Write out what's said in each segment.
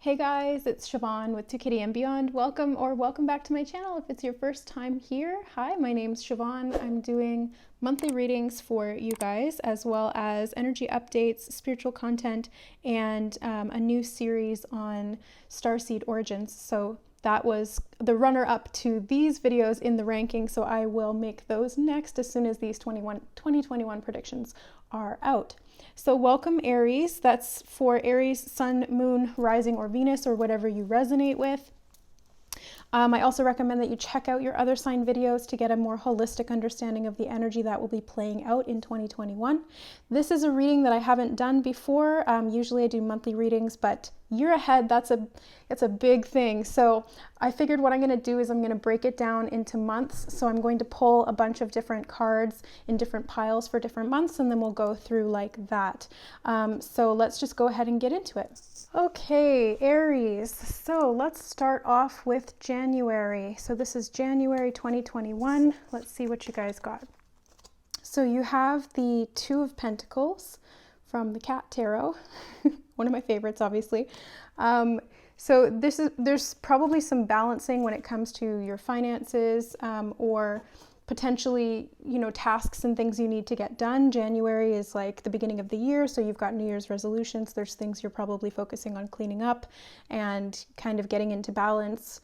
Hey guys, it's Siobhan with ToKittyandBeyond. Welcome back to my channel. If it's your first time here, hi, my name's Siobhan. I'm doing monthly readings for you guys, as well as energy updates, spiritual content, and a new series on starseed origins. So that was the runner-up to these videos in the ranking, so I will make those next as soon as these 2021 predictions are out. So welcome Aries. That's for Aries, Sun, Moon, Rising, or Venus, or whatever you resonate with. I also recommend that you check out your other sign videos to get a more holistic understanding of the energy that will be playing out in 2021. This is a reading that I haven't done before. Usually I do monthly readings, but year ahead, it's a big thing. So I figured what I'm going to do is I'm going to break it down into months. So I'm going to pull a bunch of different cards in different piles for different months, and then we'll go through like that. So let's just go ahead and get into it. Okay, Aries. So let's start off with January. So this is January 2021. Let's see what you guys got. So you have the Two of Pentacles from the Cat Tarot, one of my favorites, obviously. So there's probably some balancing when it comes to your finances, or potentially, tasks and things you need to get done. January is like the beginning of the year, so you've got New Year's resolutions. There's things you're probably focusing on cleaning up and kind of getting into balance.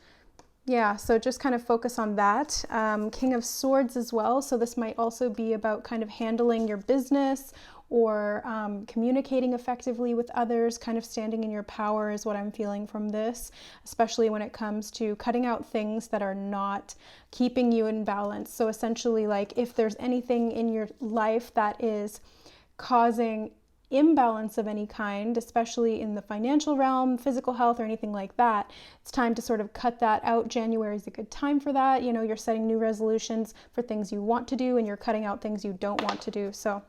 Yeah, so just kind of focus on that. King of Swords as well. So this might also be about kind of handling your business or communicating effectively with others, kind of standing in your power is what I'm feeling from this, especially when it comes to cutting out things that are not keeping you in balance. So essentially, like if there's anything in your life that is causing imbalance of any kind, especially in the financial realm, physical health, or anything like that, it's time to sort of cut that out. January is a good time for that. You're setting new resolutions for things you want to do, and you're cutting out things you don't want to do. So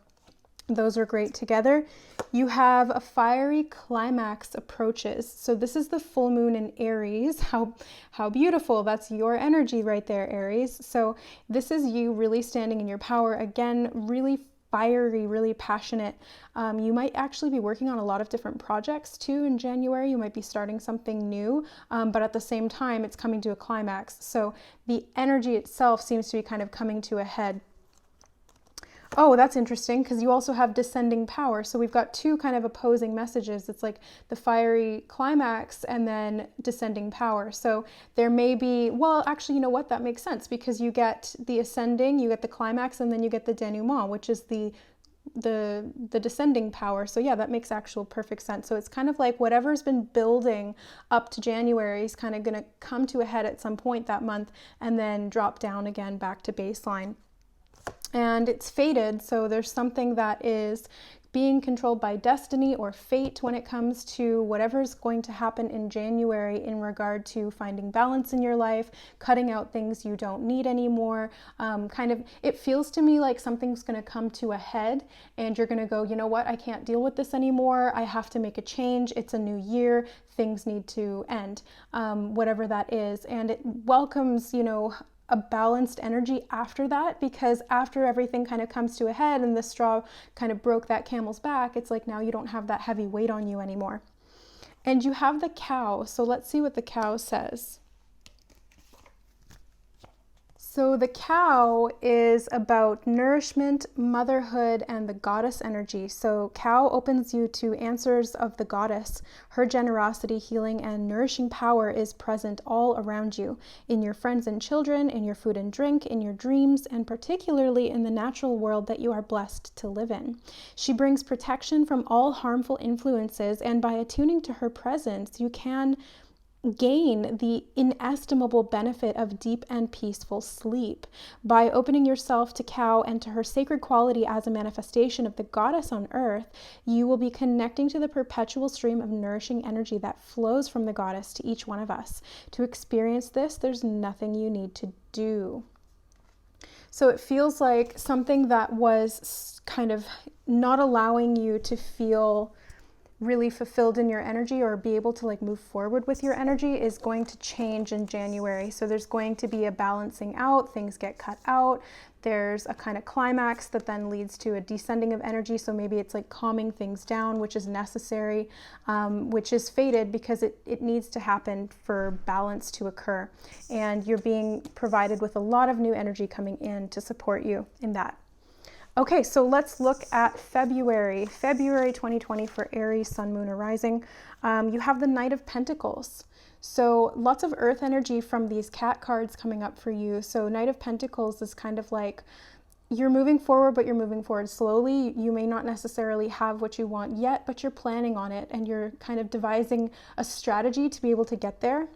those are great together. You have a fiery climax approaches. So this is the full moon in Aries. How beautiful. That's your energy right there, Aries. So this is you really standing in your power. Again, really fiery, really passionate. You might actually be working on a lot of different projects too in January. You might be starting something new, but at the same time, it's coming to a climax. So the energy itself seems to be kind of coming to a head. Oh, that's interesting, because you also have descending power. So we've got two kind of opposing messages. It's like the fiery climax and then descending power. So there may be, well, actually, you know what? That makes sense, because you get the ascending, you get the climax, and then you get the denouement, which is the descending power. So yeah, that makes actual perfect sense. So it's kind of like whatever's been building up to January is kind of going to come to a head at some point that month and then drop down again back to baseline. And it's fated, so there's something that is being controlled by destiny or fate when it comes to whatever's going to happen in January in regard to finding balance in your life, cutting out things you don't need anymore. It feels to me like something's going to come to a head and you're going to go, you know what, I can't deal with this anymore. I have to make a change. It's a new year. Things need to end, whatever that is. And it welcomes, a balanced energy after that, because after everything kind of comes to a head and the straw kind of broke that camel's back, it's like now you don't have that heavy weight on you anymore. And you have the cow. So let's see what the cow says. So the cow is about nourishment, motherhood, and the goddess energy. So cow opens you to answers of the goddess. Her generosity, healing, and nourishing power is present all around you, in your friends and children, in your food and drink, in your dreams, and particularly in the natural world that you are blessed to live in. She brings protection from all harmful influences, and by attuning to her presence, you can gain the inestimable benefit of deep and peaceful sleep. By opening yourself to cow and to her sacred quality as a manifestation of the goddess on earth, you will be connecting to the perpetual stream of nourishing energy that flows from the goddess to each one of us. To experience this, there's nothing you need to do. So it feels like something that was kind of not allowing you to feel really fulfilled in your energy or be able to like move forward with your energy is going to change in January. So there's going to be a balancing out, things get cut out. There's a kind of climax that then leads to a descending of energy. So maybe it's like calming things down, which is necessary, which is fated because it needs to happen for balance to occur. And you're being provided with a lot of new energy coming in to support you in that. Okay, so let's look at February 2020 for Aries, Sun, Moon, or Rising. You have the Knight of Pentacles. So lots of earth energy from these cat cards coming up for you. So Knight of Pentacles is kind of like you're moving forward, but you're moving forward slowly. You may not necessarily have what you want yet, but you're planning on it and you're kind of devising a strategy to be able to get there.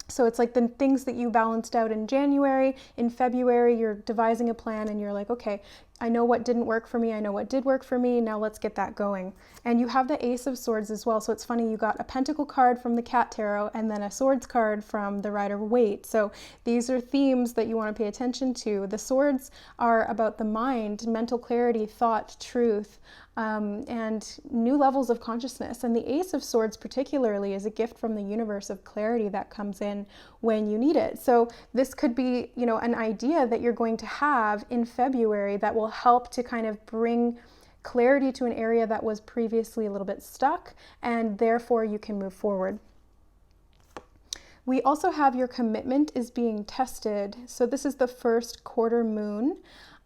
So it's like the things that you balanced out in January, in February, you're devising a plan and you're like, okay, I know what didn't work for me. I know what did work for me. Now let's get that going. And you have the Ace of Swords as well. So it's funny, you got a Pentacle card from the Cat Tarot and then a Swords card from the Rider Waite. So these are themes that you want to pay attention to. The Swords are about the mind, mental clarity, thought, truth, and new levels of consciousness. And the Ace of Swords particularly is a gift from the universe of clarity that comes in when you need it. So this could be, you know, an idea that you're going to have in February that will help to kind of bring clarity to an area that was previously a little bit stuck, and therefore you can move forward. We also have your commitment is being tested. So this is the first quarter moon.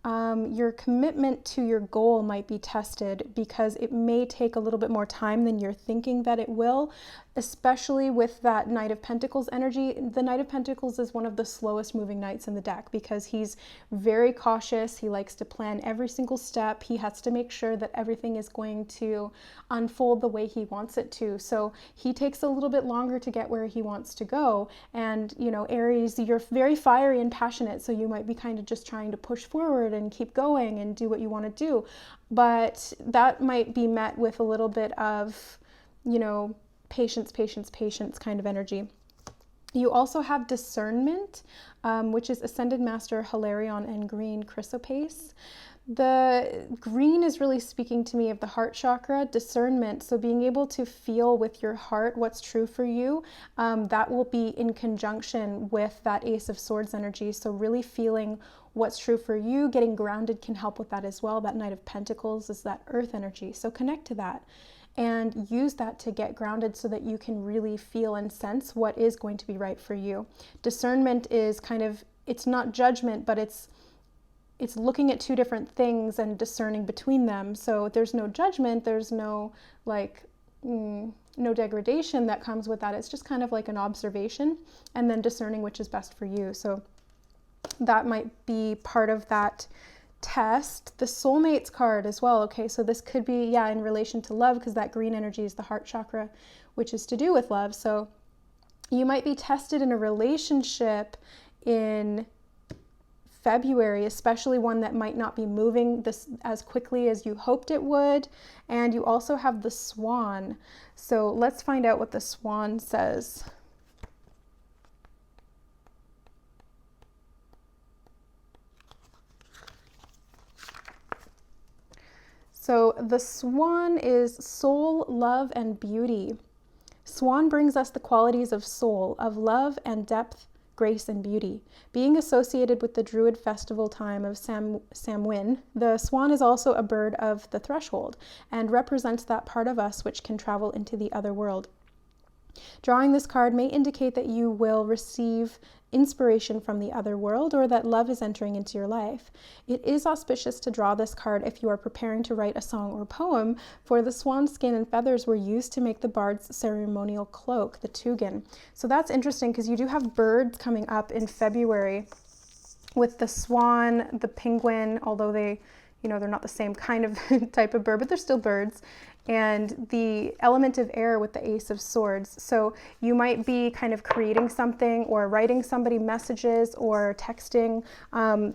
Your commitment to your goal might be tested because it may take a little bit more time than you're thinking that it will, especially with that Knight of Pentacles energy. The Knight of Pentacles is one of the slowest moving knights in the deck because he's very cautious. He likes to plan every single step. He has to make sure that everything is going to unfold the way he wants it to. So he takes a little bit longer to get where he wants to go. And, you know, Aries, you're very fiery and passionate, so you might be kind of just trying to push forward and keep going and do what you want to do. But that might be met with a little bit of, you know, patience kind of energy. You also have discernment, which is Ascended Master Hilarion and Green Chrysoprase. The green is really speaking to me of the heart chakra, discernment. So being able to feel with your heart what's true for you, that will be in conjunction with that Ace of Swords energy. So really feeling what's true for you, getting grounded can help with that as well. That Knight of Pentacles is that earth energy. So connect to that and use that to get grounded so that you can really feel and sense what is going to be right for you. Discernment is kind of, it's not judgment, but it's looking at two different things and discerning between them. So there's no judgment, there's no like, no degradation that comes with that. It's just kind of like an observation and then discerning which is best for you. So that might be part of that test. The soulmates card as well. Okay, so this could be, yeah, in relation to love, because that green energy is the heart chakra, which is to do with love. So you might be tested in a relationship in February, especially one that might not be moving this as quickly as you hoped it would. And you also have the Swan. So let's find out what the Swan says. So the Swan is soul, love, and beauty. Swan brings us the qualities of soul, of love and depth, grace, and beauty. Being associated with the Druid festival time of Samhain, the swan is also a bird of the threshold and represents that part of us which can travel into the other world. Drawing this card may indicate that you will receive inspiration from the other world or that love is entering into your life. It is auspicious to draw this card if you are preparing to write a song or poem, for the swan skin and feathers were used to make the bard's ceremonial cloak, the tugan. So that's interesting because you do have birds coming up in February with the swan, the penguin, although they, you know, they're not the same kind of type of bird, but they're still birds. And the element of air with the Ace of Swords. So you might be kind of creating something or writing somebody messages or texting.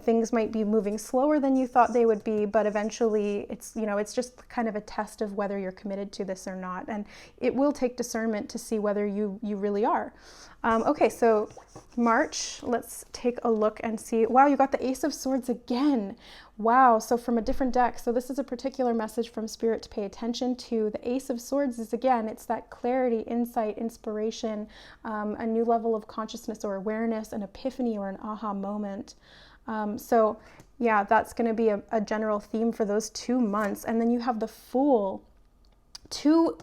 Things might be moving slower than you thought they would be, but eventually it's, you know, it's just kind of a test of whether you're committed to this or not. And it will take discernment to see whether you really are. Okay, so March, let's take a look and see. Wow, you got the Ace of Swords again. Wow, so from a different deck. So this is a particular message from Spirit to pay attention to the Ace of Swords is, again, it's that clarity, insight, inspiration, a new level of consciousness or awareness, an epiphany or an aha moment. So yeah, that's going to be a general theme for those 2 months. And then you have the Fool, 2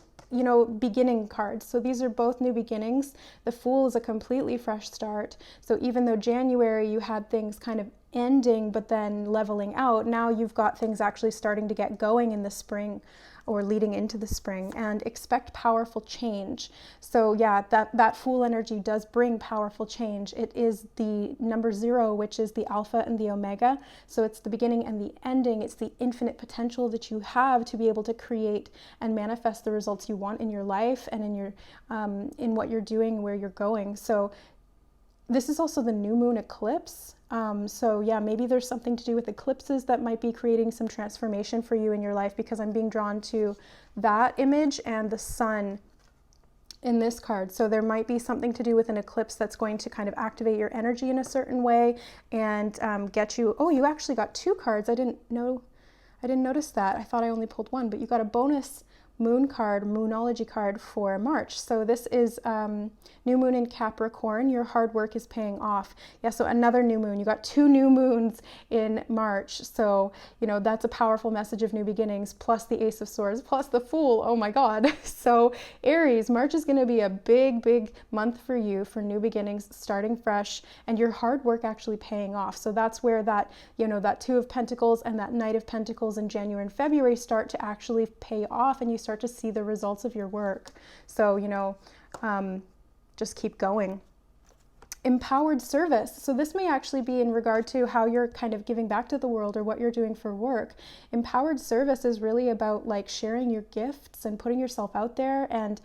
beginning cards. So these are both new beginnings. The Fool is a completely fresh start. So even though January you had things kind of ending but then leveling out, now you've got things actually starting to get going in the spring or leading into the spring, and expect powerful change. So yeah, that Fool energy does bring powerful change. It is the number 0, which is the Alpha and the Omega. So it's the beginning and the ending. It's the infinite potential that you have to be able to create and manifest the results you want in your life and in your in what you're doing, where you're going. So this is also the new moon eclipse. So yeah, maybe there's something to do with eclipses that might be creating some transformation for you in your life, because I'm being drawn to that image and the sun in this card. So there might be something to do with an eclipse that's going to kind of activate your energy in a certain way and get you, oh, you actually got 2 cards. I didn't notice that. I thought I only pulled 1, but you got a bonus moon card, moonology card for March. So this is new moon in Capricorn. Your hard work is paying off. Yeah, so another new moon. You got 2 new moons in March. So, that's a powerful message of new beginnings, plus the Ace of Swords, plus the Fool. Oh my God. So Aries, March is going to be a big, big month for you for new beginnings, starting fresh, and your hard work actually paying off. So that's where that, that 2 of Pentacles and that Knight of Pentacles in January and February start to actually pay off, and you start to see the results of your work. So, just keep going. Empowered service. So this may actually be in regard to how you're kind of giving back to the world or what you're doing for work. Empowered service is really about like sharing your gifts and putting yourself out there and,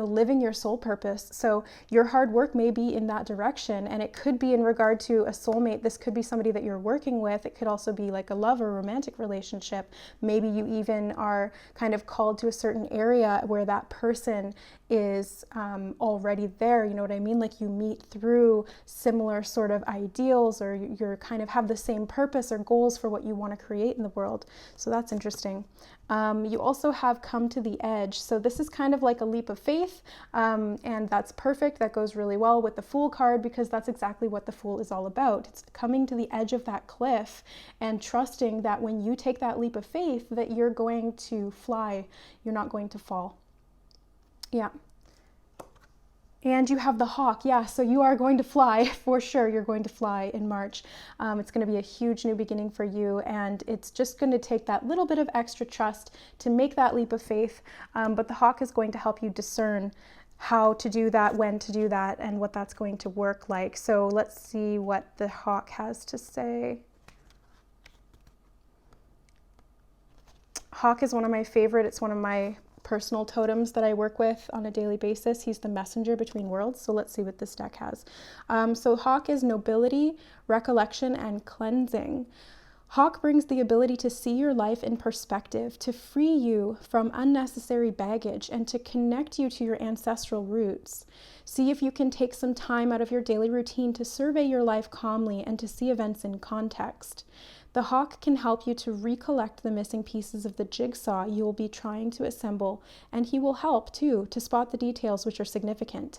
living your soul purpose. So your hard work may be in that direction, and it could be in regard to a soulmate. This could be somebody that you're working with. It could also be like a love or romantic relationship. Maybe you even are kind of called to a certain area where that person is already there. You know what I mean? Like you meet through similar sort of ideals, or you're kind of have the same purpose or goals for what you want to create in the world. So that's interesting. You also have come to the edge. So this is kind of like a leap of faith, and that's perfect. That goes really well with the Fool card, because that's exactly what the Fool is all about. It's coming to the edge of that cliff and trusting that when you take that leap of faith that you're going to fly, you're not going to fall. Yeah. And you have the Hawk. Yeah, so you are going to fly for sure. You're going to fly in March. It's going to be a huge new beginning for you, and it's just going to take that little bit of extra trust to make that leap of faith. But the Hawk is going to help you discern how to do that, when to do that, and what that's going to work like. So let's see what the Hawk has to say. Hawk is one of my favorite. It's one of my personal totems that I work with on a daily basis. He's the messenger between worlds. So let's see what this deck has. So Hawk is nobility, recollection, and cleansing. Hawk brings the ability to see your life in perspective, to free you from unnecessary baggage, and to connect you to your ancestral roots. See if you can take some time out of your daily routine to survey your life calmly and to see events in context. The Hawk can help you to recollect the missing pieces of the jigsaw you will be trying to assemble, and he will help, too, to spot the details which are significant.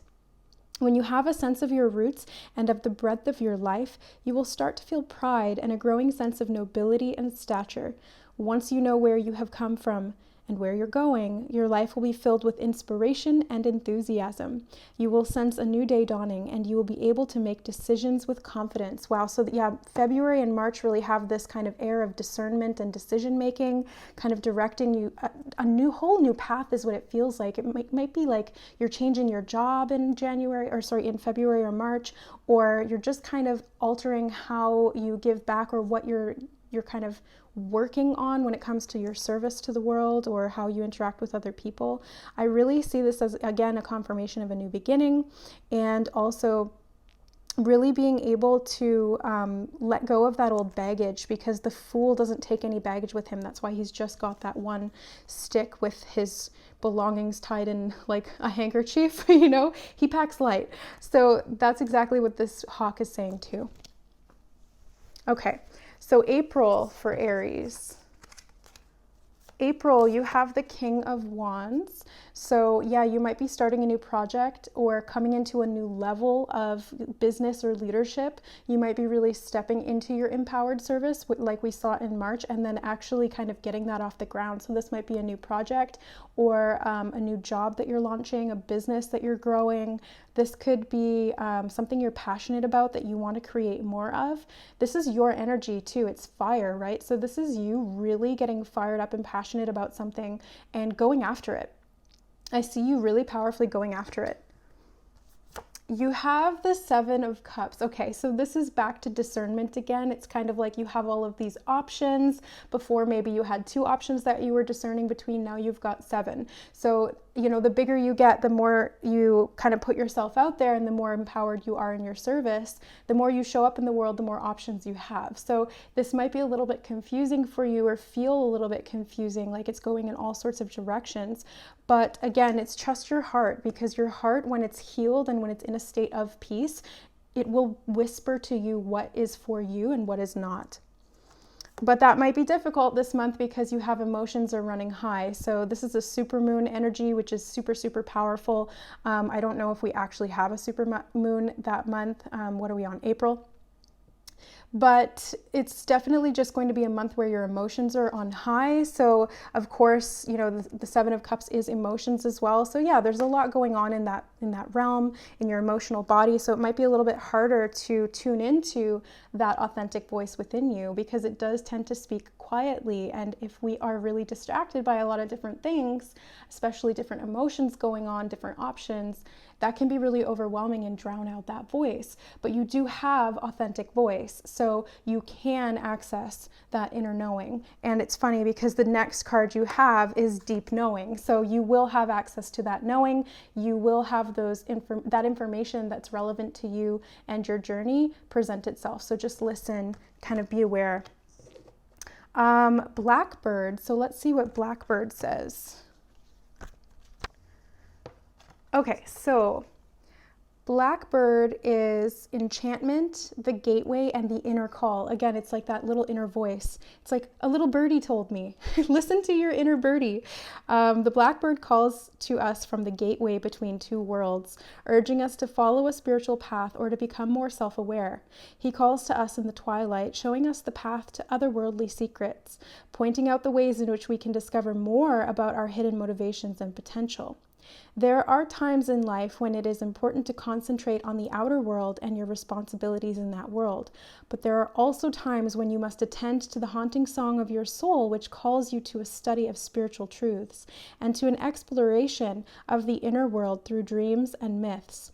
When you have a sense of your roots and of the breadth of your life, you will start to feel pride and a growing sense of nobility and stature. Once you know where you have come from and where you're going, your life will be filled with inspiration and enthusiasm. You will sense a new day dawning, and you will be able to make decisions with confidence. Wow, so yeah, February and March really have this kind of air of discernment and decision making, kind of directing you a whole new path is what it feels like. It might be like you're changing your job in in February or March, or you're just kind of altering how you give back, or what you're kind of working on when it comes to your service to the world, or how you interact with other people. I really see this as, again, a confirmation of a new beginning, and also really being able to let go of that old baggage, because the Fool doesn't take any baggage with him. That's why he's just got that one stick with his belongings tied in like a handkerchief. He packs light. So that's exactly what this Hawk is saying too. Okay. So April for Aries. April, you have the King of Wands. So yeah, you might be starting a new project or coming into a new level of business or leadership. You might be really stepping into your empowered service like we saw in March, and then actually kind of getting that off the ground. So this might be a new project or a new job that you're launching, a business that you're growing. This could be something you're passionate about that you want to create more of. This is your energy too. It's fire, right? So this is you really getting fired up and passionate about something and going after it. I see you really powerfully going after it. You have the Seven of Cups. Okay, so this is back to discernment again. It's kind of like you have all of these options. Before, maybe you had 2 options that you were discerning between. Now you've got 7. So, you know, the bigger you get, the more you kind of put yourself out there and the more empowered you are in your service, the more you show up in the world, the more options you have. So this might be a little bit confusing for you or feel a little bit confusing, like it's going in all sorts of directions. But again, it's trust your heart, because your heart, when it's healed and when it's in a state of peace, it will whisper to you what is for you and what is not. But that might be difficult this month because you have emotions are running high. So this is a supermoon energy, which is super, super powerful. I don't know if we actually have a supermoon that month. What are we on, April? But it's definitely just going to be a month where your emotions are on high. So of course, you know, the Seven of Cups is emotions as well. So yeah, there's a lot going on in that realm, in your emotional body. So it might be a little bit harder to tune into that authentic voice within you, because it does tend to speak quietly. And if we are really distracted by a lot of different things, especially different emotions going on, different options, that can be really overwhelming and drown out that voice. But you do have authentic voice, so you can access that inner knowing. And it's funny because the next card you have is deep knowing. So you will have access to that knowing. You will have that information that's relevant to you and your journey present itself. So just listen, kind of be aware. Blackbird. So let's see what Blackbird says. Okay, so Blackbird is enchantment, the gateway, and the inner call. Again, it's like that little inner voice. It's like a little birdie told me. Listen to your inner birdie. The Blackbird calls to us from the gateway between 2 worlds, urging us to follow a spiritual path or to become more self-aware. He calls to us in the twilight, showing us the path to otherworldly secrets, pointing out the ways in which we can discover more about our hidden motivations and potential. There are times in life when it is important to concentrate on the outer world and your responsibilities in that world. But there are also times when you must attend to the haunting song of your soul, which calls you to a study of spiritual truths and to an exploration of the inner world through dreams and myths.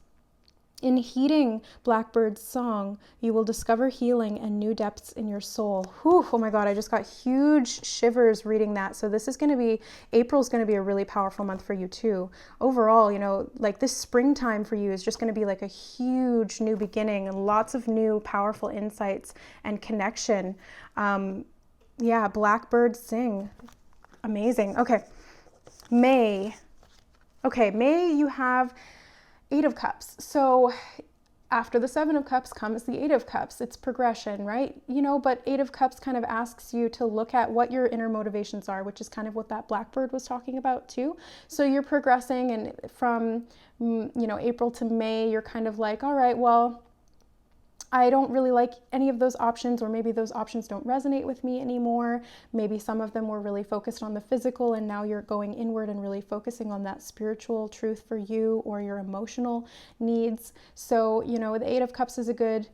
In heeding Blackbird's song, you will discover healing and new depths in your soul. Whew, oh my God, I just got huge shivers reading that. So this is going to be, April's going to be a really powerful month for you too. Overall, you know, like this springtime for you is just going to be like a huge new beginning and lots of new powerful insights and connection. Yeah, Blackbirds sing. Amazing. Okay, May. Okay, May, you have 8 of Cups. So after the 7 of Cups comes the 8 of Cups. It's progression, right? You know, but 8 of Cups kind of asks you to look at what your inner motivations are, which is kind of what that Blackbird was talking about too. So you're progressing, and from, you know, April to May, you're kind of like, all right, well, I don't really like any of those options, or maybe those options don't resonate with me anymore. Maybe some of them were really focused on the physical, and now you're going inward and really focusing on that spiritual truth for you or your emotional needs. So, you know, the 8 of Cups is a good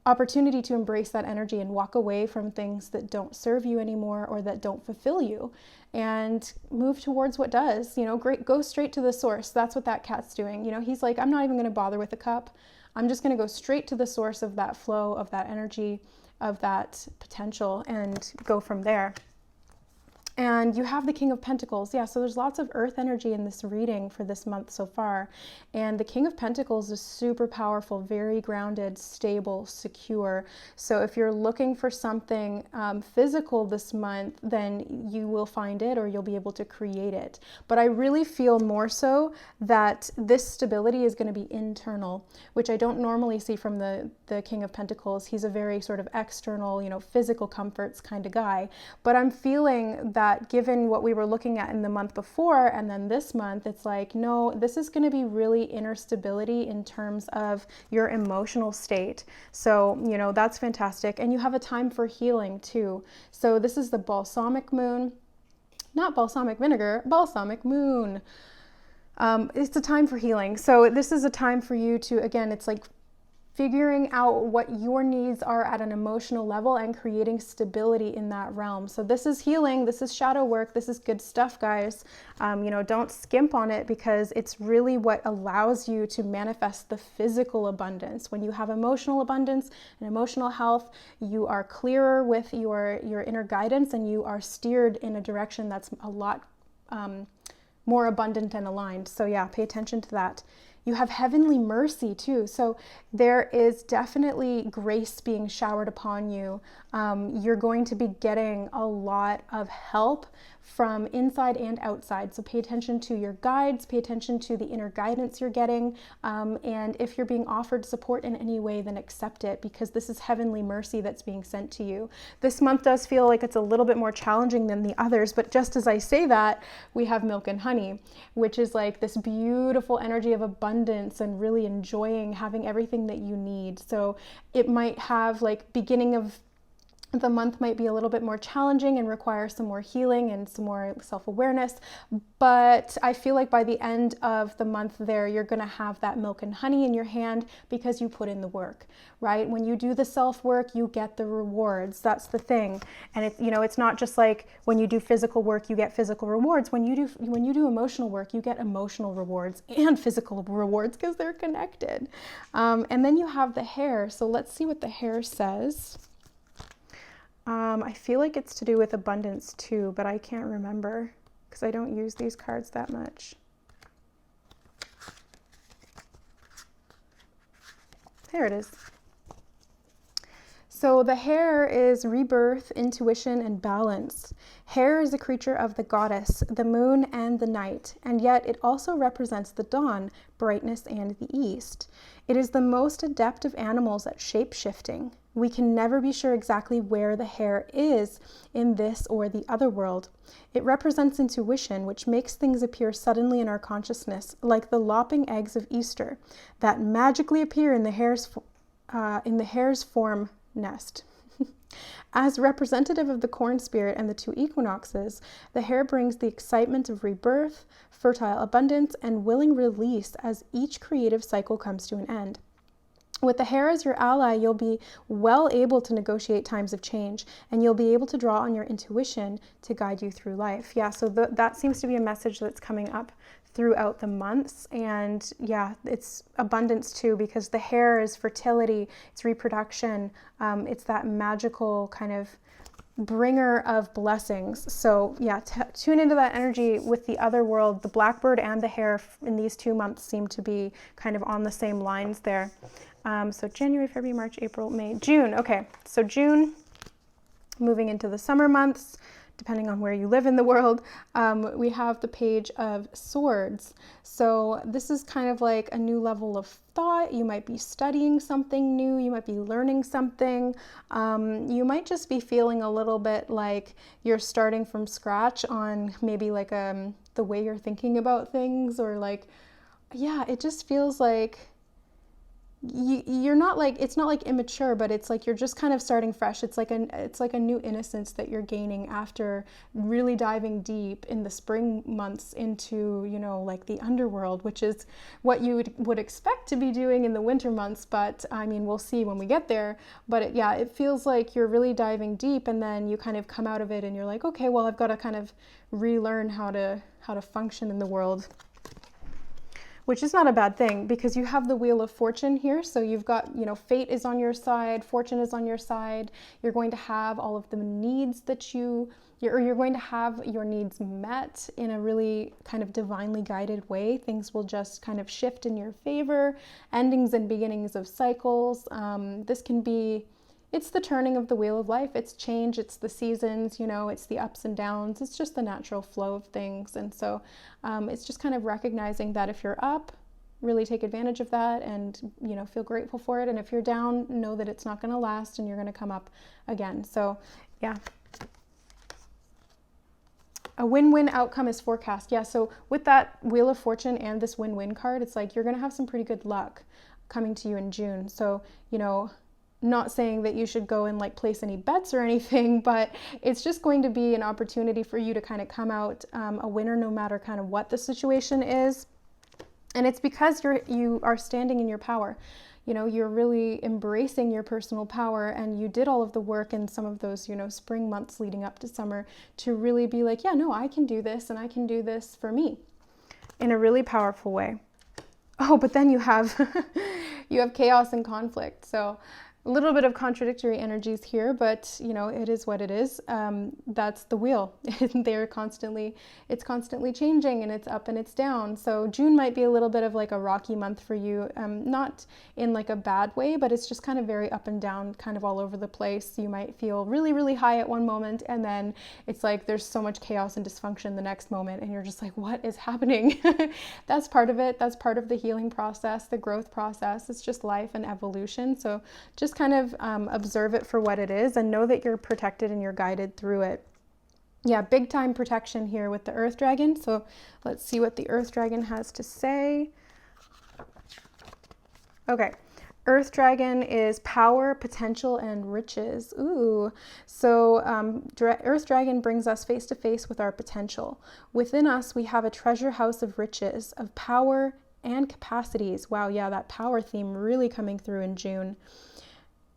opportunity to embrace that energy and walk away from things that don't serve you anymore or that don't fulfill you, and move towards what does. You know, go straight to the source. That's what that cat's doing. You know, he's like, I'm not even going to bother with a cup. I'm just going to go straight to the source of that flow, of that energy, of that potential, and go from there. And you have the King of Pentacles. Yeah, so there's lots of earth energy in this reading for this month so far. And the King of Pentacles is super powerful, very grounded, stable, secure. So if you're looking for something physical this month, then you will find it, or you'll be able to create it. But I really feel more so that this stability is going to be internal, which I don't normally see from the King of Pentacles. He's a very sort of external, you know, physical comforts kind of guy. But I'm feeling that that given what we were looking at in the month before and then this month, it's like, no, this is going to be really inner stability in terms of your emotional state. So, you know, that's fantastic. And you have a time for healing too. So this is the balsamic moon, not balsamic vinegar, balsamic moon. It's a time for healing. So this is a time for you to, again, it's like figuring out what your needs are at an emotional level and creating stability in that realm. So this is healing, this is shadow work, this is good stuff, guys. You know, don't skimp on it, because it's really what allows you to manifest the physical abundance. When you have emotional abundance and emotional health, you are clearer with your inner guidance, and you are steered in a direction that's a lot more abundant and aligned. So yeah, pay attention to that. You have heavenly mercy too. So there is definitely grace being showered upon you. You're going to be getting a lot of help from inside and outside. So pay attention to your guides, pay attention to the inner guidance you're getting. And if you're being offered support in any way, then accept it, because this is heavenly mercy that's being sent to you. This month does feel like it's a little bit more challenging than the others, but just as I say that, we have milk and honey, which is like this beautiful energy of abundance and really enjoying having everything that you need. So it might have like beginning of the month might be a little bit more challenging and require some more healing and some more self-awareness, but I feel like by the end of the month there, you're going to have that milk and honey in your hand because you put in the work, right? When you do the self-work, you get the rewards. That's the thing. And it's, you know, it's not just like when you do physical work, you get physical rewards. When you do emotional work, you get emotional rewards and physical rewards, because they're connected. And then you have the hare. So let's see what the hare says. I feel like it's to do with abundance too, but I can't remember because I don't use these cards that much. There it is. So the hare is rebirth, intuition, and balance. Hare is a creature of the goddess, the moon, and the night, and yet it also represents the dawn, brightness, and the east. It is the most adept of animals at shape-shifting. We can never be sure exactly where the hare is in this or the other world. It represents intuition, which makes things appear suddenly in our consciousness, like the lopping eggs of Easter that magically appear in the hare's form nest. As representative of the corn spirit and the two equinoxes, the hare brings the excitement of rebirth, fertile abundance, and willing release as each creative cycle comes to an end. With the hare as your ally, you'll be well able to negotiate times of change, and you'll be able to draw on your intuition to guide you through life. Yeah, so that seems to be a message that's coming up throughout the months. And yeah, it's abundance too, because the hare is fertility, it's reproduction, it's that magical kind of bringer of blessings. So yeah, tune into that energy with the other world. The blackbird and the hare in these 2 months seem to be kind of on the same lines there. So January, February, March, April, May, June. Okay, so June, moving into the summer months, depending on where you live in the world, we have the Page of Swords. So this is kind of like a new level of thought. You might be studying something new. You might be learning something. You might just be feeling a little bit like you're starting from scratch on maybe like the way you're thinking about things, or like, yeah, it just feels like you're not like, it's not like immature, but it's like you're just kind of starting fresh. It's like a new innocence that you're gaining after really diving deep in the spring months into, you know, like the underworld, which is what you would expect to be doing in the winter months. But I mean, we'll see when we get there. But it feels like you're really diving deep, and then you kind of come out of it and you're like, okay, well, I've got to kind of relearn how to function in the world. Which is not a bad thing, because you have the Wheel of Fortune here. So you've got, you know, fate is on your side, fortune is on your side. You're going to have all of the needs that you're going to have your needs met in a really kind of divinely guided way. Things will just kind of shift in your favor, endings and beginnings of cycles. This can be, it's the turning of the wheel of life. It's change, it's the seasons, you know, it's the ups and downs. It's just the natural flow of things. And so it's just kind of recognizing that if you're up, really take advantage of that and, you know, feel grateful for it. And if you're down, know that it's not going to last and you're going to come up again. So yeah. A win-win outcome is forecast. Yeah, so with that Wheel of Fortune and this win-win card, it's like you're going to have some pretty good luck coming to you in June. So, you know, not saying that you should go and like place any bets or anything, but it's just going to be an opportunity for you to kind of come out a winner no matter kind of what the situation is. And it's because you are standing in your power. You know, you're really embracing your personal power, and you did all of the work in some of those, you know, spring months leading up to summer to really be like, yeah, no, I can do this, and I can do this for me in a really powerful way. Oh, but then you have you have chaos and conflict. So a little bit of contradictory energies here, but you know, it is what it is. That's the wheel. It's constantly changing, and it's up and it's down. So June might be a little bit of like a rocky month for you, not in like a bad way, but it's just kind of very up and down, kind of all over the place. You might feel really, really high at one moment, and then it's like there's so much chaos and dysfunction the next moment, and you're just like, what is happening? That's part of it. That's part of the healing process, the growth process. It's just life and evolution. So just kind of observe it for what it is, and know that you're protected and you're guided through it. Yeah, big time protection here with the Earth Dragon. So let's see what the Earth Dragon has to say. Okay. Earth Dragon is power, potential, and riches. Ooh. So Earth Dragon brings us face to face with our potential. Within us, we have a treasure house of riches, of power and capacities. Wow, yeah, that power theme really coming through in June.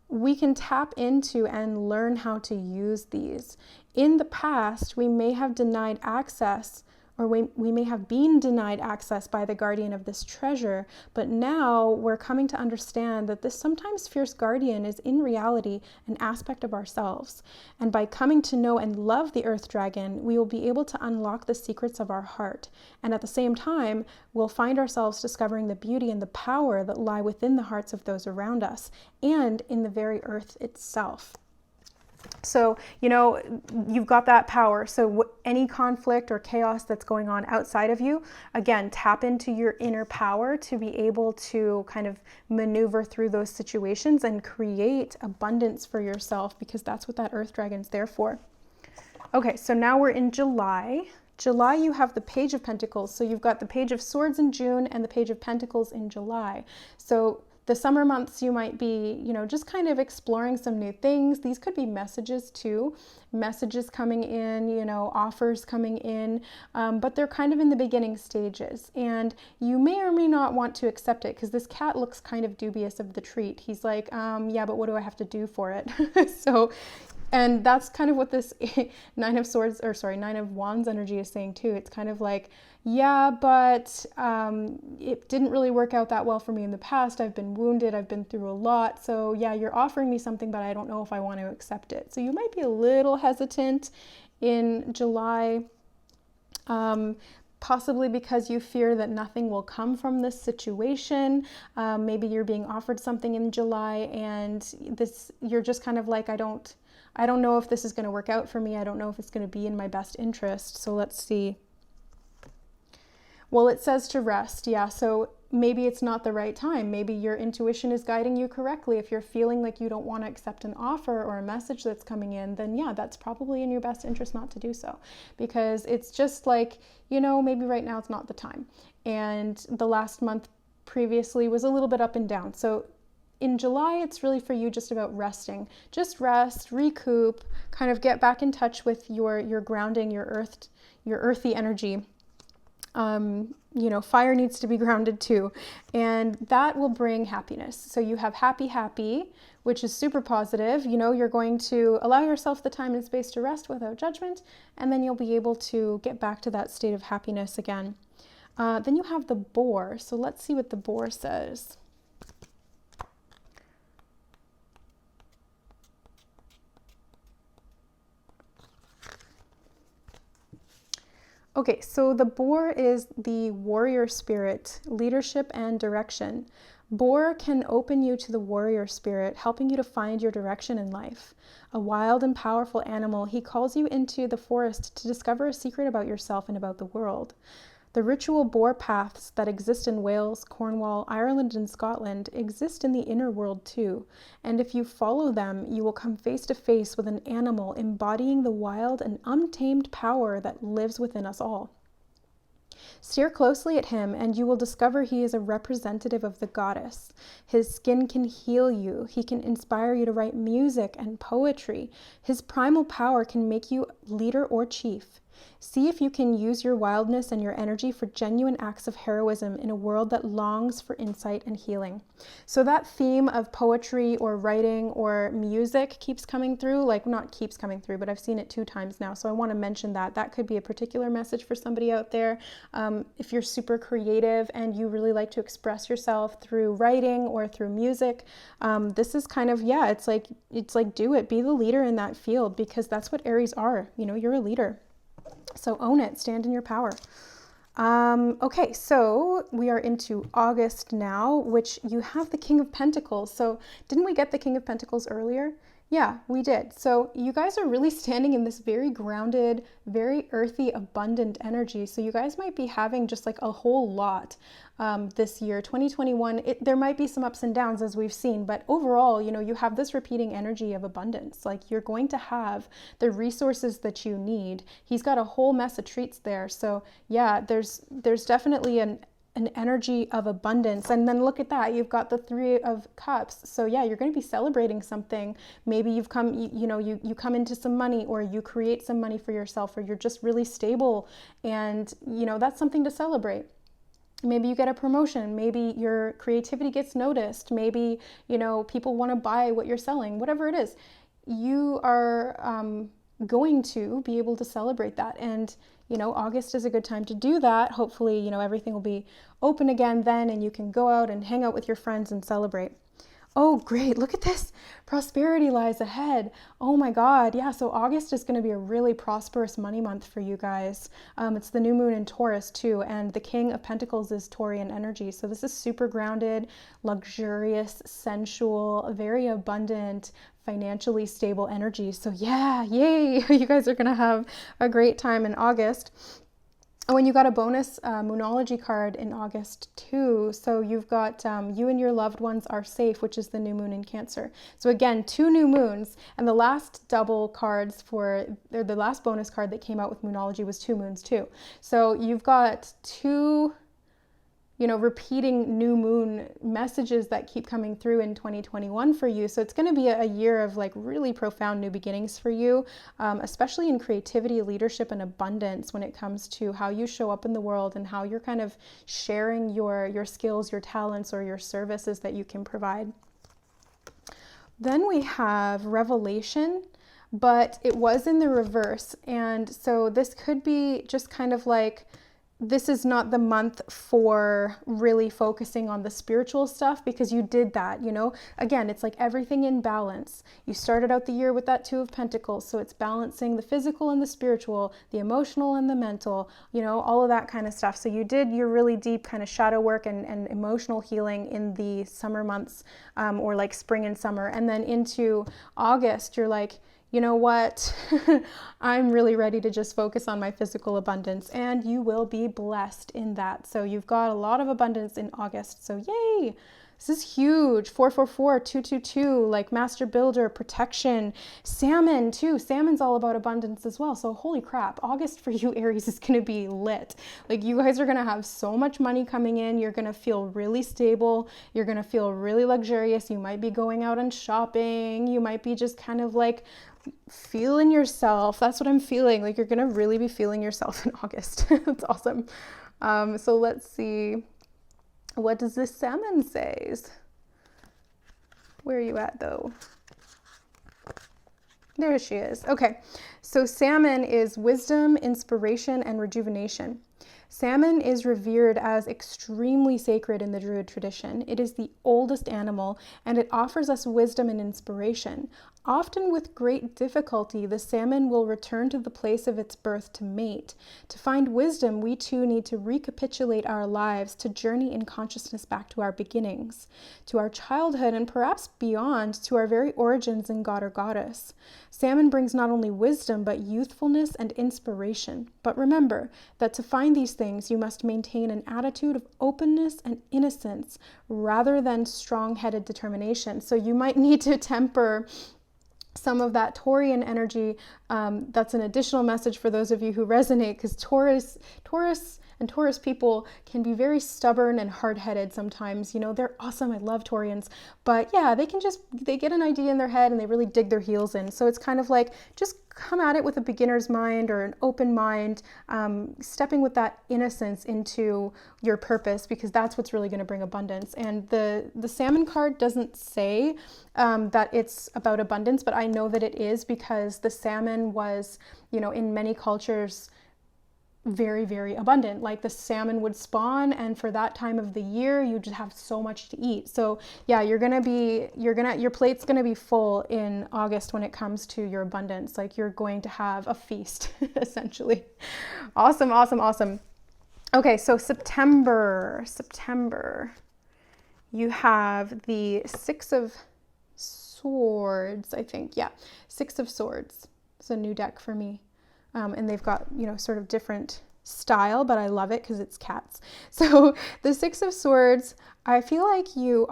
We can tap into and learn how to use these. In the past, we may have denied access, or we may have been denied access by the guardian of this treasure, but now we're coming to understand that this sometimes fierce guardian is in reality an aspect of ourselves. And by coming to know and love the Earth Dragon, we will be able to unlock the secrets of our heart. And at the same time, we'll find ourselves discovering the beauty and the power that lie within the hearts of those around us and in the very earth itself. So, you know, you've got that power. So any conflict or chaos that's going on outside of you, again, tap into your inner power to be able to kind of maneuver through those situations and create abundance for yourself, because that's what that Earth Dragon's there for. Okay, so now we're in July. July, you have the Page of Pentacles. So you've got the Page of Swords in June and the Page of Pentacles in July. So the summer months, you might be, you know, just kind of exploring some new things. These could be messages too, messages coming in, you know, offers coming in, but they're kind of in the beginning stages. And you may or may not want to accept it, because this cat looks kind of dubious of the treat. He's like, yeah, but what do I have to do for it? And that's kind of what this Nine of Wands energy is saying too. It's kind of like, yeah, but it didn't really work out that well for me in the past. I've been wounded. I've been through a lot. So yeah, you're offering me something, but I don't know if I want to accept it. So you might be a little hesitant in July, possibly because you fear that nothing will come from this situation. Maybe you're being offered something in July, and you're just kind of like, I don't know if this is going to work out for me. I don't know if it's going to be in my best interest. So let's see. Well, it says to rest. Yeah. So maybe it's not the right time. Maybe your intuition is guiding you correctly. If you're feeling like you don't want to accept an offer or a message that's coming in, then yeah, that's probably in your best interest not to do so, because it's just like, you know, maybe right now it's not the time. And the last month previously was a little bit up and down. So in July, it's really for you just about resting. Just rest, recoup, kind of get back in touch with your grounding, your earthy energy. You know, fire needs to be grounded too, and that will bring happiness. So you have happy, which is super positive. You know, you're going to allow yourself the time and space to rest without judgment, and then you'll be able to get back to that state of happiness again. Then you have the Boar. So let's see what the Boar says. Okay, so the Boar is the warrior spirit, leadership and direction. Boar can open you to the warrior spirit, helping you to find your direction in life. A wild and powerful animal, he calls you into the forest to discover a secret about yourself and about the world. The ritual boar paths that exist in Wales, Cornwall, Ireland, and Scotland exist in the inner world too. And if you follow them, you will come face to face with an animal embodying the wild and untamed power that lives within us all. Steer closely at him, and you will discover he is a representative of the goddess. His skin can heal you. He can inspire you to write music and poetry. His primal power can make you leader or chief. See if you can use your wildness and your energy for genuine acts of heroism in a world that longs for insight and healing. So that theme of poetry or writing or music keeps coming through, like not keeps coming through, but I've seen it 2 times now. So I want to mention that. That could be a particular message for somebody out there. If you're super creative and you really like to express yourself through writing or through music, this is kind of, yeah, it's like do it. Be the leader in that field, because that's what Aries are. You know, you're a leader. So own it, stand in your power. Okay, so we are into August now, which you have the King of Pentacles. So didn't we get the King of Pentacles earlier? Yeah, we did. So you guys are really standing in this very grounded, very earthy, abundant energy. So you guys might be having just like a whole lot this year, 2021. There might be some ups and downs, as we've seen, but overall, you know, you have this repeating energy of abundance. Like, you're going to have the resources that you need. He's got a whole mess of treats there. So yeah, there's definitely an energy of abundance. And then look at that, you've got the 3 of Cups. So yeah, you're going to be celebrating something. Maybe you've come, you come into some money, or you create some money for yourself, or you're just really stable, and you know, that's something to celebrate. Maybe you get a promotion, maybe your creativity gets noticed, maybe, you know, people want to buy what you're selling, whatever it is. You are going to be able to celebrate that. And you know, August is a good time to do that. Hopefully, you know, everything will be open again then, and you can go out and hang out with your friends and celebrate. Oh, great. Look at this. Prosperity lies ahead. Oh my God. Yeah. So August is going to be a really prosperous money month for you guys. It's the new moon in Taurus too. And the King of Pentacles is Taurian energy. So this is super grounded, luxurious, sensual, very abundant, financially stable energy. So yeah, yay. You guys are going to have a great time in August. When you got a bonus Moonology card in August too, so you've got you and your loved ones are safe, which is the new moon in Cancer. So again, 2 new moons, and the last double cards the last bonus card that came out with Moonology was 2 moons too. So you've got 2, you know, repeating new moon messages that keep coming through in 2021 for you. So it's going to be a year of like really profound new beginnings for you, especially in creativity, leadership, and abundance when it comes to how you show up in the world and how you're kind of sharing your skills, your talents, or your services that you can provide. Then we have Revelation, but it was in the reverse. And so this could be just kind of like, this is not the month for really focusing on the spiritual stuff, because you did that, you know. Again, it's like everything in balance. You started out the year with that 2 of Pentacles, so it's balancing the physical and the spiritual, the emotional and the mental, you know, all of that kind of stuff. So you did your really deep kind of shadow work and emotional healing in the summer months, or like spring and summer. And then into August, you're like, you know what, I'm really ready to just focus on my physical abundance, and you will be blessed in that. So you've got a lot of abundance in August. So yay, this is huge. 444, 222, like master builder, protection, salmon too. Salmon's all about abundance as well. So holy crap, August for you Aries is going to be lit. Like, you guys are going to have so much money coming in. You're going to feel really stable. You're going to feel really luxurious. You might be going out and shopping. You might be just kind of like feeling yourself. That's what I'm feeling. Like, you're gonna really be feeling yourself in August. That's awesome. So let's see, what does this salmon say? Where are you at though? There she is. Okay, so salmon is wisdom, inspiration, and rejuvenation. Salmon is revered as extremely sacred in the Druid tradition. It is the oldest animal, and it offers us wisdom and inspiration. Often with great difficulty, the salmon will return to the place of its birth to mate. To find wisdom, we too need to recapitulate our lives, to journey in consciousness back to our beginnings, to our childhood, and perhaps beyond, to our very origins in God or Goddess. Salmon brings not only wisdom, but youthfulness and inspiration. But remember that to find these things, you must maintain an attitude of openness and innocence rather than strong-headed determination. So you might need to temper some of that Taurian energy. That's an additional message for those of you who resonate, because Taurus and Taurus people can be very stubborn and hard-headed sometimes. You know, they're awesome. I love Taurians. But yeah, they get an idea in their head and they really dig their heels in. So it's kind of like, just come at it with a beginner's mind or an open mind, stepping with that innocence into your purpose, because that's what's really going to bring abundance. And the salmon card doesn't say that it's about abundance, but I know that it is, because the salmon was, you know, in many cultures, very, very abundant. Like the salmon would spawn, and for that time of the year, you just have so much to eat. So yeah, your plate's gonna be full in August when it comes to your abundance. Like you're going to have a feast, essentially. Awesome, awesome, awesome. Okay, so September, you have the Six of Swords, I think. Yeah, Six of Swords. It's a new deck for me. And they've got, you know, sort of different style, but I love it because it's cats. So the Six of Swords, I feel like you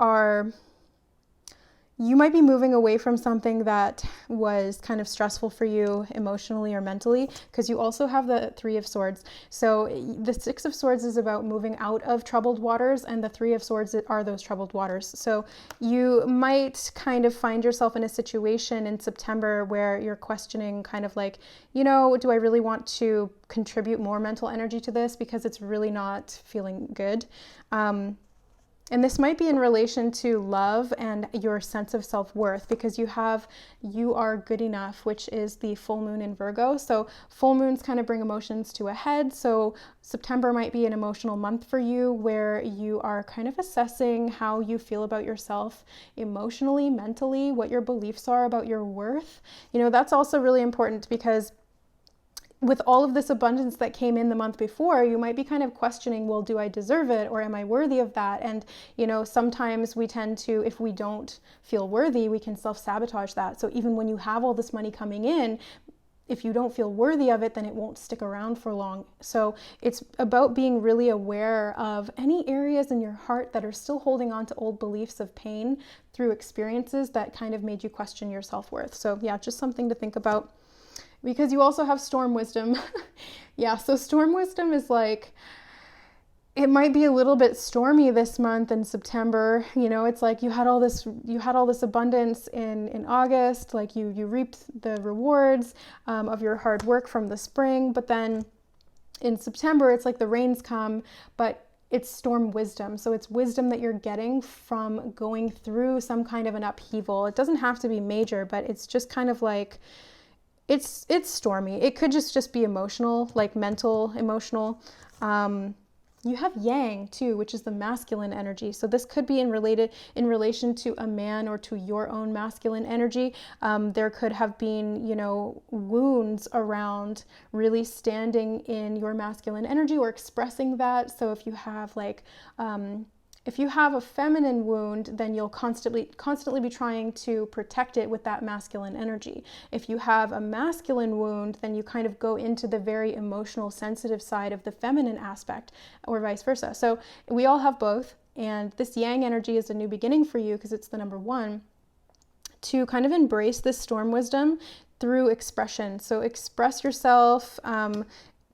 might be moving away from something that was kind of stressful for you emotionally or mentally, because you also have the Three of Swords. So the Six of Swords is about moving out of troubled waters, and the Three of Swords are those troubled waters. So you might kind of find yourself in a situation in September where you're questioning, kind of like, you know, do I really want to contribute more mental energy to this, because it's really not feeling good. And this might be in relation to love and your sense of self-worth, because you are good enough, which is the full moon in Virgo. So full moons kind of bring emotions to a head. So September might be an emotional month for you, where you are kind of assessing how you feel about yourself emotionally, mentally, what your beliefs are about your worth. You know, that's also really important, because with all of this abundance that came in the month before, you might be kind of questioning, well, do I deserve it, or am I worthy of that? And, you know, sometimes we tend to, if we don't feel worthy, we can self-sabotage that. So even when you have all this money coming in, if you don't feel worthy of it, then it won't stick around for long. So it's about being really aware of any areas in your heart that are still holding on to old beliefs of pain through experiences that kind of made you question your self-worth. So yeah, just something to think about. Because you also have storm wisdom. Yeah, so storm wisdom is like, it might be a little bit stormy this month in September. You know, it's like you had all this abundance in August, like you reaped the rewards of your hard work from the spring, but then in September, it's like the rains come, but it's storm wisdom. So it's wisdom that you're getting from going through some kind of an upheaval. It doesn't have to be major, but it's just kind of like, it's stormy. It could just be emotional, like mental, emotional. You have yang too, which is the masculine energy. So this could be in relation to a man or to your own masculine energy. There could have been, you know, wounds around really standing in your masculine energy or expressing that. So if you have like, if you have a feminine wound, then you'll constantly be trying to protect it with that masculine energy. If you have a masculine wound, then you kind of go into the very emotional, sensitive side of the feminine aspect, or vice versa. So we all have both, and this yang energy is a new beginning for you, because it's the number one, to kind of embrace this storm wisdom through expression. So express yourself,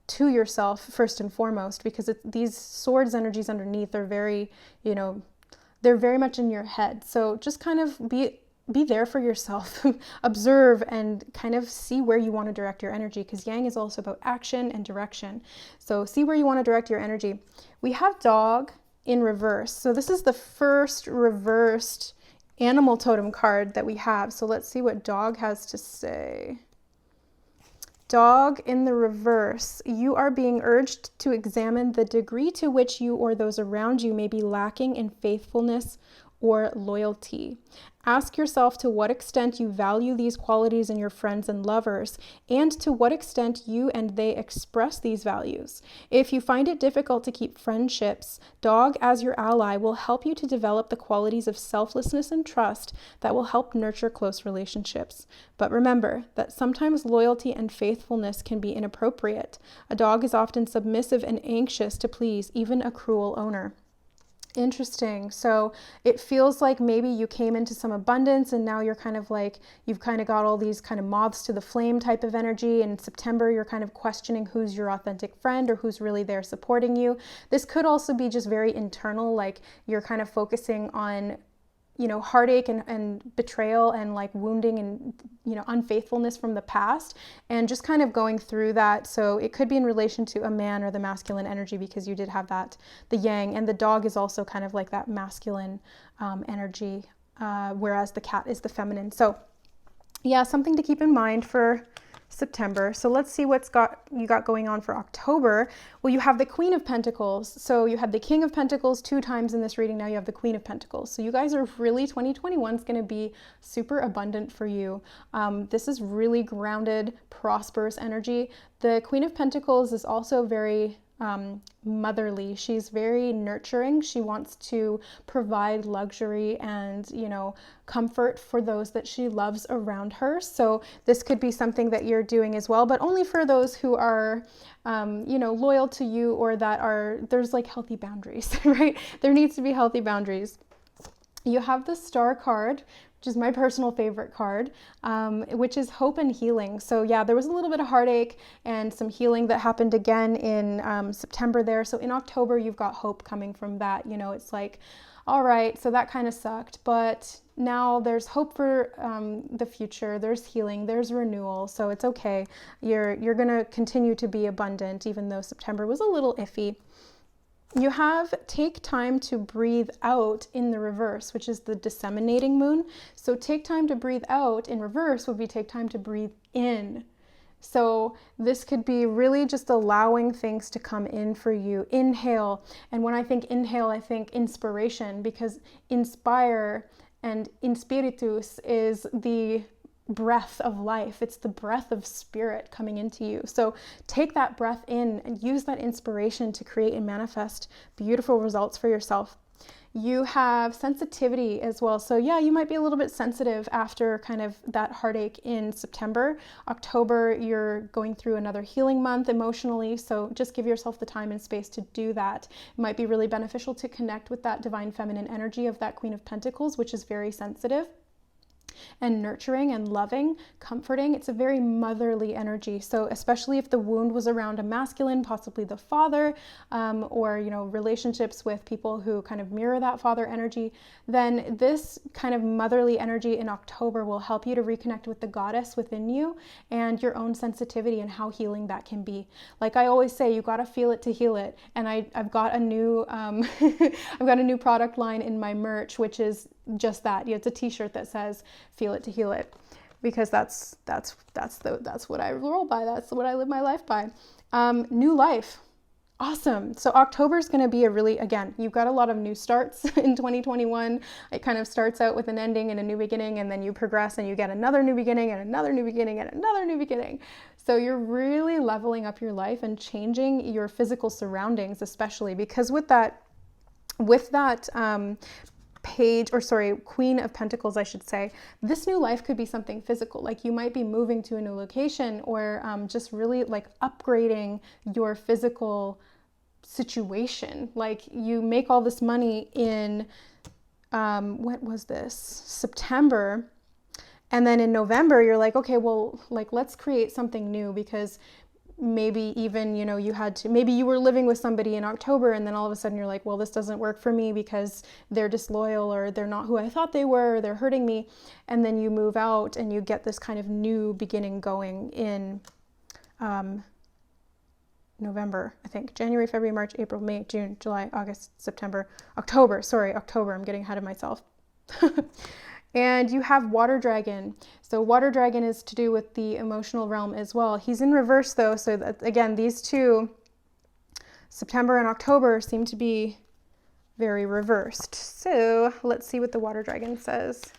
to yourself first and foremost, because these swords energies underneath are very, you know, they're very much in your head. So just kind of be there for yourself, observe and kind of see where you want to direct your energy, because yang is also about action and direction. So see where you want to direct your energy. We have dog in reverse. So this is the first reversed animal totem card that we have. So let's see what dog has to say. Dog in the reverse, you are being urged to examine the degree to which you or those around you may be lacking in faithfulness or loyalty. Ask yourself to what extent you value these qualities in your friends and lovers, and to what extent you and they express these values. If you find it difficult to keep friendships, dog as your ally will help you to develop the qualities of selflessness and trust that will help nurture close relationships. But remember that sometimes loyalty and faithfulness can be inappropriate. A dog is often submissive and anxious to please even a cruel owner. Interesting. So it feels like maybe you came into some abundance and now you're kind of like, you've kind of got all these kind of moths to the flame type of energy. In September, you're kind of questioning who's your authentic friend or who's really there supporting you. This could also be just very internal, like you're kind of focusing on, heartache and betrayal and like wounding and, unfaithfulness from the past and just kind of going through that. So it could be in relation to a man or the masculine energy because you did have that, the yang, and the dog is also kind of like that masculine energy, whereas the cat is the feminine. So yeah, something to keep in mind for September. So let's see what's you got going on for October. Well, you have the Queen of Pentacles. So you had the King of Pentacles 2 times in this reading. Now you have the Queen of Pentacles. So you guys are really, 2021 is going to be super abundant for you. This is really grounded, prosperous energy. The Queen of Pentacles is also very motherly. She's very nurturing. She wants to provide luxury and, comfort for those that she loves around her. So this could be something that you're doing as well, but only for those who are, loyal to you or that there's like healthy boundaries, right? There needs to be healthy boundaries. You have the Star card, which is my personal favorite card, which is hope and healing. So yeah, there was a little bit of heartache and some healing that happened again in September there. So in October, you've got hope coming from that. It's like, all right, so that kind of sucked, but now there's hope for the future. There's healing, there's renewal. So it's okay. You're going to continue to be abundant, even though September was a little iffy. You have take time to breathe out in the reverse, which is the disseminating moon. So take time to breathe out in reverse would be take time to breathe in. So this could be really just allowing things to come in for you. Inhale. And when I think inhale, I think inspiration, because inspire and inspiritus is the breath of life. It's the breath of spirit coming into you. So take that breath in and use that inspiration to create and manifest beautiful results for yourself. You have sensitivity as well. So yeah, you might be a little bit sensitive after kind of that heartache in September. October, you're going through another healing month emotionally. So just give yourself the time and space to do that. It might be really beneficial to connect with that divine feminine energy of that Queen of Pentacles, which is very sensitive and nurturing and loving, comforting. It's a very motherly energy. So especially if the wound was around a masculine, possibly the father, or, relationships with people who kind of mirror that father energy, then this kind of motherly energy in October will help you to reconnect with the goddess within you and your own sensitivity and how healing that can be. Like I always say, you got to feel it to heal it. And I've got a new, I've got a new product line in my merch, which is just that. It's a t-shirt that says feel it to heal it, because that's what I roll by. That's what I live my life by. New life. Awesome. So October is going to be again, you've got a lot of new starts in 2021. It kind of starts out with an ending and a new beginning, and then you progress and you get another new beginning and another new beginning and another new beginning. So you're really leveling up your life and changing your physical surroundings, especially because with that Queen of Pentacles, I should say, this new life could be something physical. Like you might be moving to a new location or just really like upgrading your physical situation. Like you make all this money in, what was this? September. And then in November, you're like, okay, well, like, let's create something new, because maybe even, maybe you were living with somebody in October and then all of a sudden you're like, well, this doesn't work for me because they're disloyal or they're not who I thought they were, or they're hurting me. And then you move out and you get this kind of new beginning going in November, I think. January, February, March, April, May, June, July, August, September, October. I'm getting ahead of myself. And you have Water Dragon. So Water Dragon is to do with the emotional realm as well. He's in reverse though. So that, again, these two, September and October, seem to be very reversed. So let's see what the water dragon says.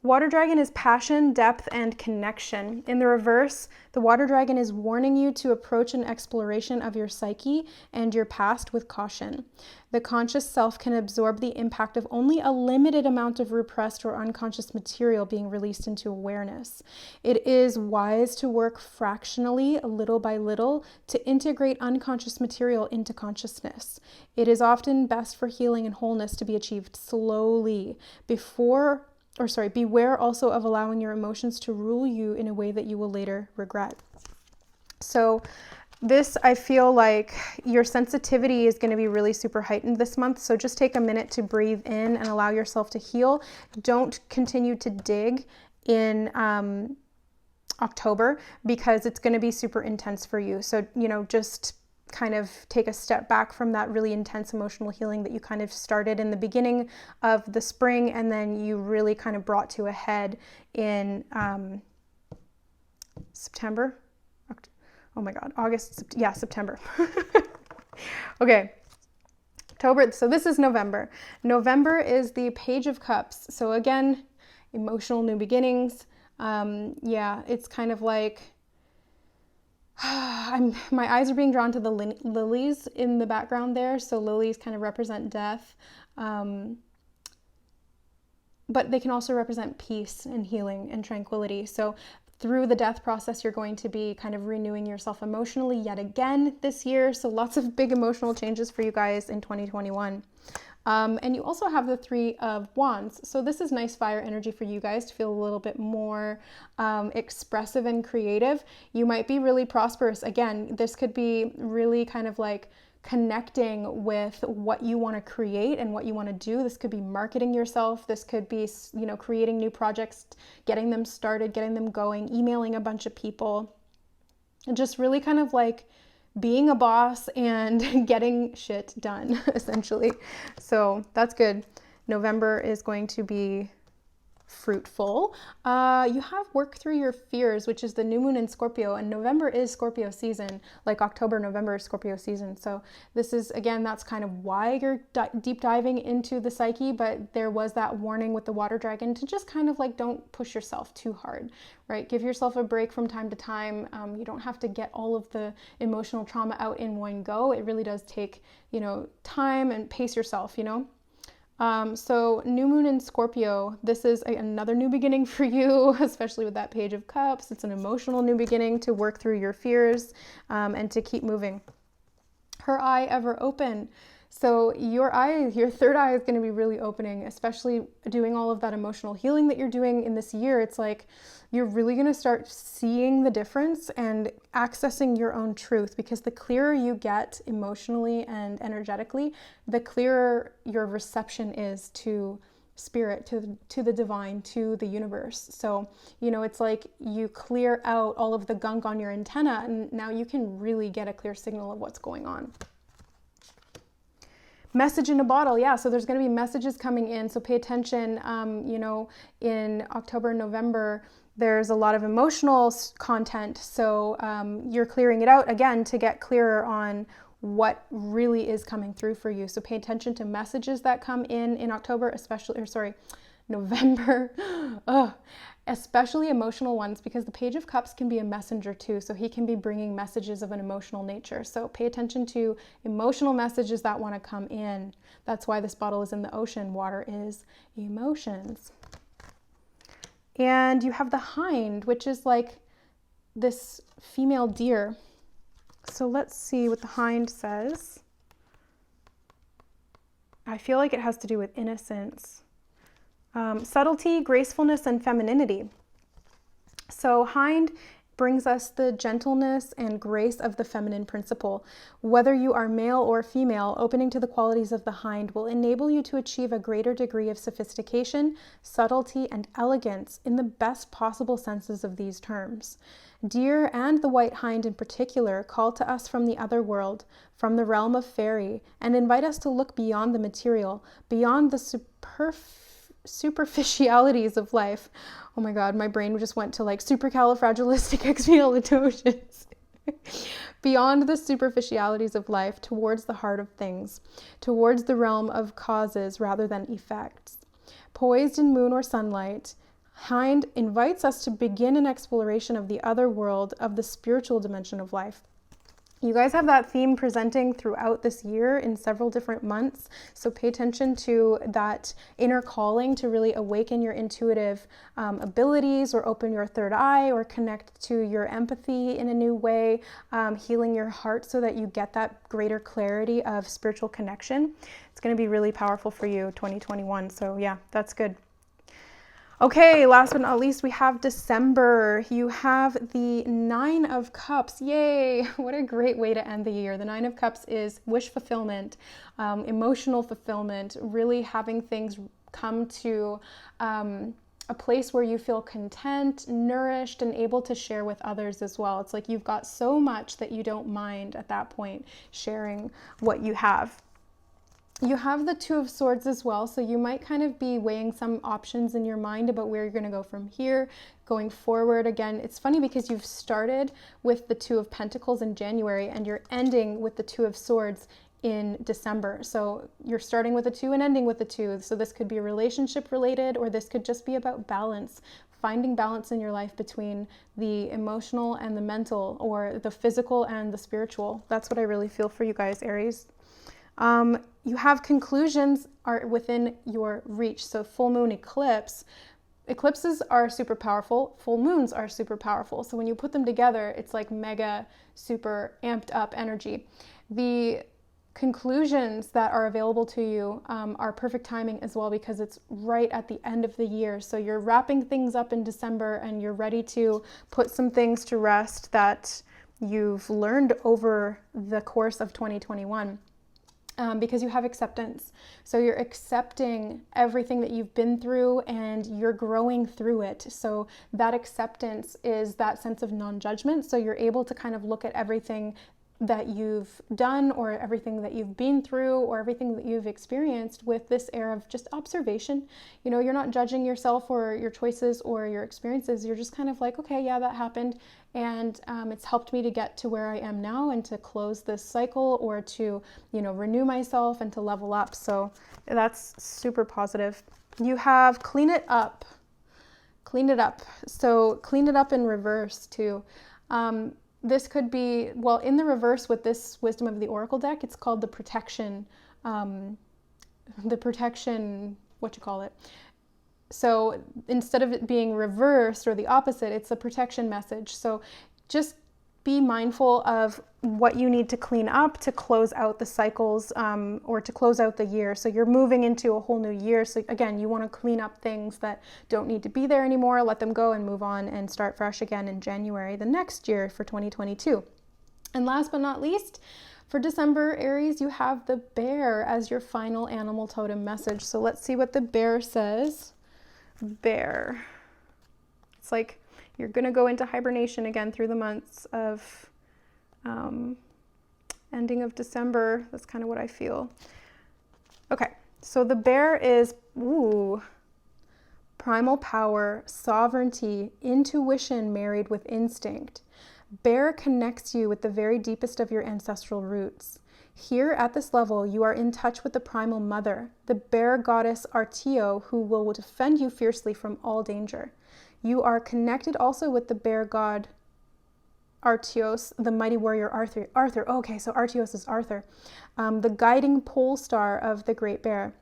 Water dragon is passion, depth, and connection. In the reverse, the water dragon is warning you to approach an exploration of your psyche and your past with caution. The conscious self can absorb the impact of only a limited amount of repressed or unconscious material being released into awareness. It is wise to work fractionally, little by little, to integrate unconscious material into consciousness. It is often best for healing and wholeness to be achieved slowly. Beware also of allowing your emotions to rule you in a way that you will later regret. So this, I feel like your sensitivity is going to be really super heightened this month. So just take a minute to breathe in and allow yourself to heal. Don't continue to dig in October, because it's going to be super intense for you. So, just kind of take a step back from that really intense emotional healing that you kind of started in the beginning of the spring, and then you really kind of brought to a head in September. Oh my God, September. Okay, October. So this is November. November is the Page of Cups. So again, emotional new beginnings. It's kind of like, my eyes are being drawn to the lilies in the background there. So lilies kind of represent death, but they can also represent peace and healing and tranquility. So through the death process, you're going to be kind of renewing yourself emotionally yet again this year. So lots of big emotional changes for you guys in 2021. And you also have the Three of Wands. So this is nice fire energy for you guys to feel a little bit more expressive and creative. You might be really prosperous. Again, this could be really kind of like connecting with what you want to create and what you want to do. This could be marketing yourself. This could be, creating new projects, getting them started, getting them going, emailing a bunch of people, and just really kind of like being a boss and getting shit done, essentially. So that's good. November is going to be fruitful. You have work through your fears, which is the new moon in Scorpio, and November is Scorpio season, like October, November is Scorpio season. So this is, again, that's kind of why you're deep diving into the psyche, but there was that warning with the water dragon to just kind of like, don't push yourself too hard, right? Give yourself a break from time to time. You don't have to get all of the emotional trauma out in one go. It really does take, time, and pace yourself, So new moon in Scorpio, this is another new beginning for you, especially with that Page of Cups. It's an emotional new beginning to work through your fears and to keep moving. Her eye ever open. So your third eye is going to be really opening, especially doing all of that emotional healing that you're doing in this year. It's like you're really going to start seeing the difference and accessing your own truth, because the clearer you get emotionally and energetically, the clearer your reception is to spirit, to the divine, to the universe. So, it's like you clear out all of the gunk on your antenna, and now you can really get a clear signal of what's going on. Message in a bottle. Yeah, so there's going to be messages coming in. So pay attention. In October, November, there's a lot of emotional content. So you're clearing it out again to get clearer on what really is coming through for you. So pay attention to messages that come in October, November. Especially emotional ones, because the Page of Cups can be a messenger too. So he can be bringing messages of an emotional nature. So pay attention to emotional messages that want to come in. That's why this bottle is in the ocean. Water is emotions. And you have the Hind, which is like this female deer. So let's see what the Hind says. I feel like it has to do with innocence. Subtlety, gracefulness, and femininity. So Hind brings us the gentleness and grace of the feminine principle. Whether you are male or female, opening to the qualities of the Hind will enable you to achieve a greater degree of sophistication, subtlety, and elegance in the best possible senses of these terms. Deer and the white hind in particular call to us from the other world, from the realm of fairy, and invite us to look beyond the material, beyond the superficialities of life. Oh my God, my brain just went to like supercalifragilisticexpialidocious. beyond the superficialities of life, towards the heart of things, towards the realm of causes rather than effects. Poised in moon or sunlight, Hind invites us to begin an exploration of the other world, of the spiritual dimension of life. You guys have that theme presenting throughout this year in several different months. So pay attention to that inner calling to really awaken your intuitive abilities, or open your third eye, or connect to your empathy in a new way, healing your heart so that you get that greater clarity of spiritual connection. It's going to be really powerful for you 2021. So yeah, that's good. Okay, last but not least, we have December. You have the Nine of Cups. Yay! What a great way to end the year. The Nine of Cups is wish fulfillment, emotional fulfillment, really having things come to a place where you feel content, nourished, and able to share with others as well. It's like you've got so much that you don't mind at that point sharing what you have. You have the Two of Swords as well, so you might kind of be weighing some options in your mind about where you're going to go from here, going forward. Again, it's funny because you've started with the Two of Pentacles in January and you're ending with the Two of Swords in December. So you're starting with a 2 and ending with a 2. So this could be relationship related, or this could just be about balance, finding balance in your life between the emotional and the mental, or the physical and the spiritual. That's what I really feel for you guys, Aries. You have conclusions are within your reach. So full moon eclipse. Eclipses are super powerful. Full moons are super powerful. So when you put them together, it's like mega, super amped up energy. The conclusions that are available to you are perfect timing as well, because it's right at the end of the year. So you're wrapping things up in December and you're ready to put some things to rest that you've learned over the course of 2021. Because you have acceptance. So you're accepting everything that you've been through and you're growing through it. So that acceptance is that sense of non-judgment. So you're able to kind of look at everything that you've done, or everything that you've been through, or everything that you've experienced with this air of just observation. You know, you're not judging yourself or your choices or your experiences. You're just kind of like, okay, yeah, that happened. And it's helped me to get to where I am now and to close this cycle, or to, you know, renew myself and to level up. So that's super positive. You have clean it up. Clean it up. So clean it up in reverse too. This could be, well, in the reverse with this Wisdom of the Oracle deck, it's called the protection, So instead of it being reversed or the opposite, it's a protection message. So just be mindful of what you need to clean up to close out the cycles, or to close out the year. So you're moving into a whole new year. So again, you want to clean up things that don't need to be there anymore, let them go and move on and start fresh again in January, the next year for 2022. And last but not least, for December, Aries, you have the bear as your final animal totem message. So let's see what the bear says. Bear. It's like you're going to go into hibernation again through the months of ending of December. That's kind of what I feel. Okay, so the bear is primal power, sovereignty, intuition married with instinct. Bear connects you with the very deepest of your ancestral roots. Here at this level, you are in touch with the primal mother, the bear goddess Artio, who will defend you fiercely from all danger. You are connected also with the bear god Artios, the mighty warrior Arthur. Okay, so Artios is Arthur, the guiding pole star of the Great Bear.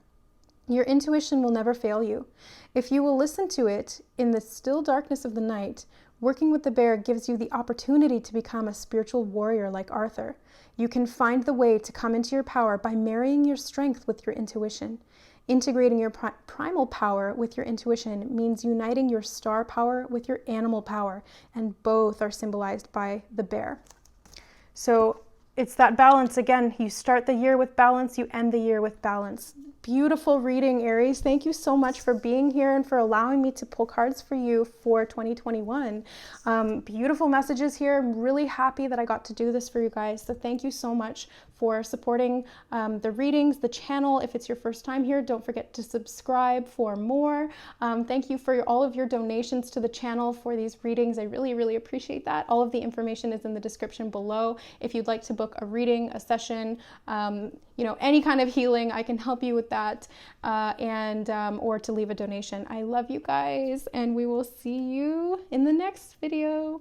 Your intuition will never fail you. If you will listen to it in the still darkness of the night, working with the bear gives you the opportunity to become a spiritual warrior like Arthur. You can find the way to come into your power by marrying your strength with your intuition. Integrating your primal power with your intuition means uniting your star power with your animal power, and both are symbolized by the bear. So it's that balance. Again, you start the year with balance, you end the year with balance. beautiful reading, Aries. Thank you so much for being here and for allowing me to pull cards for you for 2021. Beautiful messages here. I'm really happy that I got to do this for you guys. So thank you so much for supporting the readings, the channel. If it's your first time here, don't forget to subscribe for more. Thank you for all of your donations to the channel for these readings. I really, really appreciate that. All of the information is in the description below. If you'd like to book a reading, a session, you know, any kind of healing, I can help you with that, or to leave a donation. I love you guys, and we will see you in the next video.